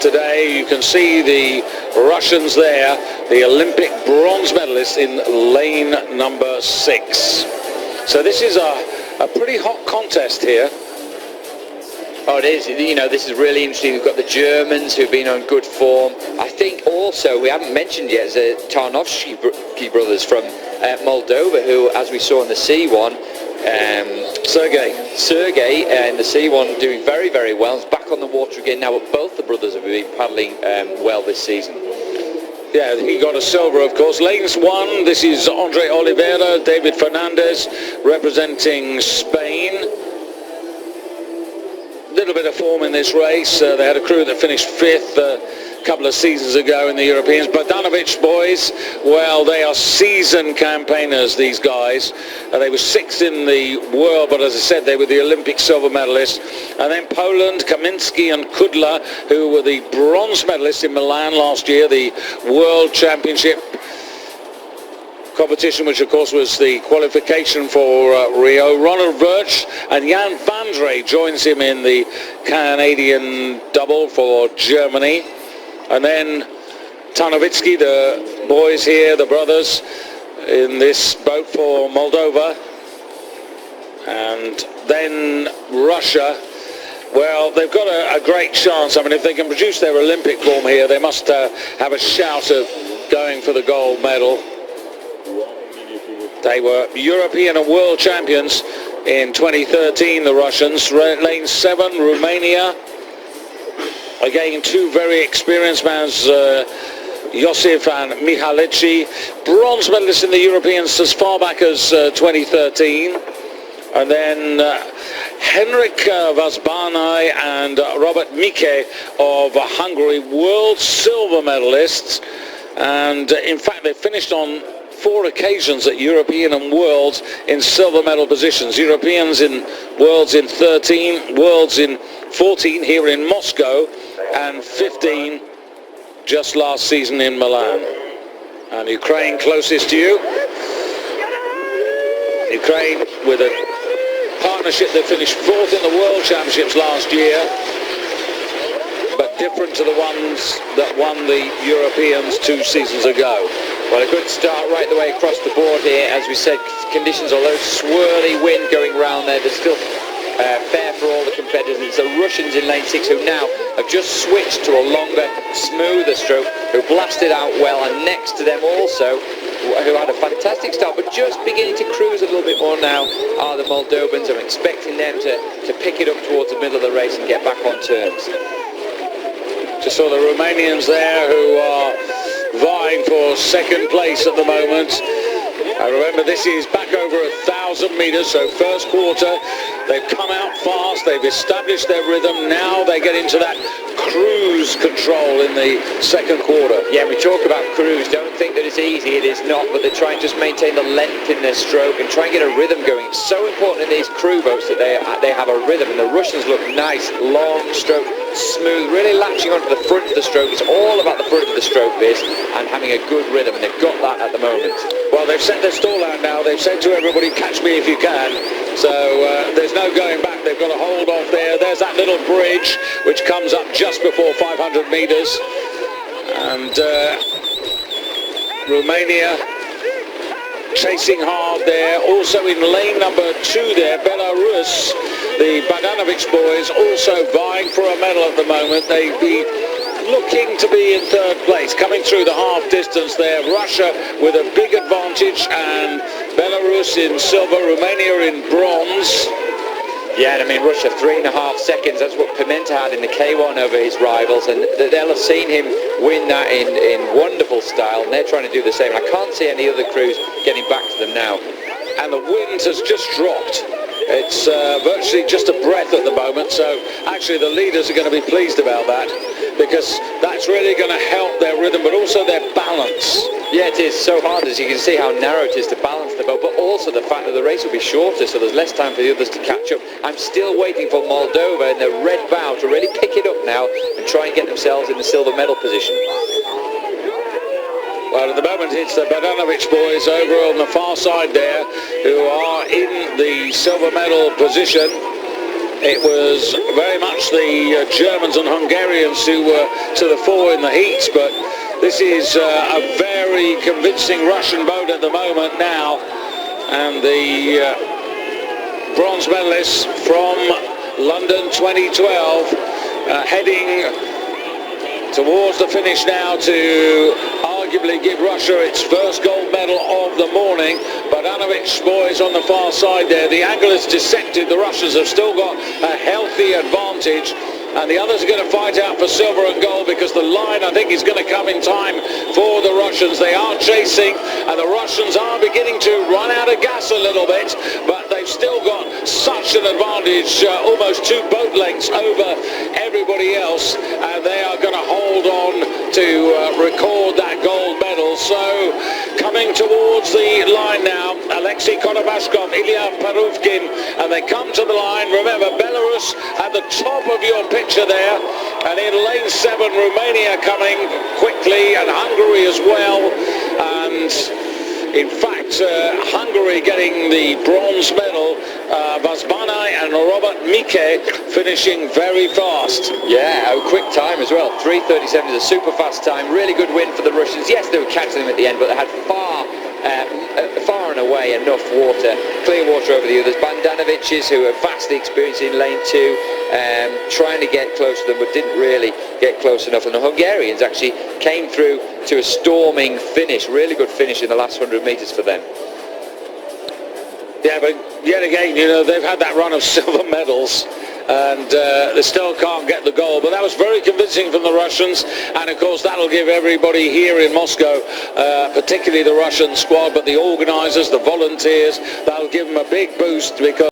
today. You can see the Russians there, the Olympic bronze medalists in lane number 6. So this is a pretty hot contest here. Oh, it is. You know, this is really interesting. We've got the Germans who've been on good form. I think also, we haven't mentioned yet, the Tarnovsky brothers from Moldova, who, as we saw in the C1, Sergei in the C1 doing very, very well. He's back on the water again now, but both the brothers have been paddling well this season. Yeah, he got a silver, of course. Lanes 1, this is Andre Oliveira, David Fernandez representing Spain. Little bit of form in this race. They had a crew that finished 5th a couple of seasons ago in the Europeans. Bogdanovich boys, well, they are seasoned campaigners, these guys. They were 6th in the world, but as I said, they were the Olympic silver medalists. And then Poland, Kaminski and Kudla, who were the bronze medalists in Milan last year, the World Championship competition, which of course was the qualification for Rio. Ronald Verch and Jan Vandre joins him in the Canadian double for Germany. And then Tarnovitsky, the boys here, the brothers, in this boat for Moldova. And then Russia. Well, they've got a great chance. I mean, if they can produce their Olympic form here, they must have a shout of going for the gold medal. They were European and world champions in 2013, the Russians. Lane 7, Romania. Again, 2 very experienced men, Josif and Mihalici. Bronze medalists in the Europeans as far back as 2013. And then Henrik Vazbanai and Robert Mike of Hungary, world silver medalists. And in fact, they finished on 4 occasions at European and Worlds in silver medal positions. Europeans in Worlds in 13, Worlds in 14 here in Moscow, and 15 just last season in Milan. And Ukraine closest to you. Ukraine with a partnership that finished 4th in the World Championships last year, but different to the ones that won the Europeans 2 seasons ago. Well, a good start right the way across the board here. As we said, conditions, although swirly wind going around there, there's still fair for all the competitors. It's the Russians in lane 6 who now have just switched to a longer, smoother stroke, who blasted out well, and next to them also, who had a fantastic start, but just beginning to cruise a little bit more now, are the Moldovans. I'm expecting them to pick it up towards the middle of the race and get back on terms. Just saw the Romanians there who are vying for 2nd place at the moment. I remember this is back over 1,000 meters, so first quarter they've come out fast, they've established their rhythm. Now they get into that cruise control in the 2nd quarter. Yeah, we talk about cruise, don't think that it's easy, it is not, but they try and just maintain the length in their stroke and try and get a rhythm going. It's so important in these crew boats that they have a rhythm, and the Russians look nice, long stroke, smooth, really latching onto the front of the stroke. It's all about the front of the stroke, this, and having a good rhythm, and they've got that at the moment. Well, they've set their stall out now. They've said to everybody, catch me if you can. So there's no going back. They've got to hold off there. There's that little bridge which comes up just before 500 meters. And Romania chasing hard there. Also in lane number 2 there, Belarus, the Bogdanovich boys also vying for a medal at the moment. They'd be looking to be in 3rd place, coming through the half distance there. Russia with a big advantage, and Belarus in silver, Romania in bronze. Yeah, and I mean, Russia 3.5 seconds, that's what Pimenta had in the K1 over his rivals, and they'll have seen him win that in wonderful style, and they're trying to do the same. I can't see any other crews getting back to them now. And the wind has just dropped. It's virtually just a breath at the moment, so actually the leaders are going to be pleased about that, because that's really going to help their rhythm, but also their balance. Yeah, it is so hard, as you can see how narrow it is to balance the boat, but also the fact that the race will be shorter, so there's less time for the others to catch up. I'm still waiting for Moldova in the red bow to really pick it up now and try and get themselves in the silver medal position. Well, at the moment it's the Bogdanovich boys over on the far side there who are in the silver medal position. it was very much the Germans and Hungarians who were to the fore in the heats, but this is a very convincing Russian boat at the moment now, and the bronze medalists from London 2012 heading towards the finish now to arguably give Russia its first gold medal of the morning. Bogdanovich boys on the far side there. The angle is deceptive. The Russians have still got a healthy advantage, and the others are going to fight out for silver and gold, because the line, I think, is going to come in time for the Russians. They are chasing, and the Russians are beginning to run out of gas a little bit, but they've still got such an advantage, almost 2 boat lengths over everybody else, and they are going to hold on to record that gold medal. So coming towards the line now, Alexei Konobashkov, Ilya Paruvkin, and they come to the line. Remember, Belarus at the top of your picture there, and in lane 7 Romania coming quickly, and Hungary as well, and in fact Hungary getting the bronze medal, Vazbanai and Robert Mike finishing very fast. Yeah, a quick time as well. 3:37 is a super fast time. Really good win for the Russians. Yes, they were catching them at the end, but they had far and away enough water, clear water over the others. Bogdanoviches, who are vastly experienced in lane 2, trying to get close to them, but didn't really get close enough. And the Hungarians actually came through to a storming finish. Really good finish in the last 100 metres for them. Yeah, but yet again, you know, they've had that run of silver medals, and they still can't get the gold. But that was very convincing from the Russians, and of course that'll give everybody here in Moscow, particularly the Russian squad, but the organisers, the volunteers, that'll give them a big boost, because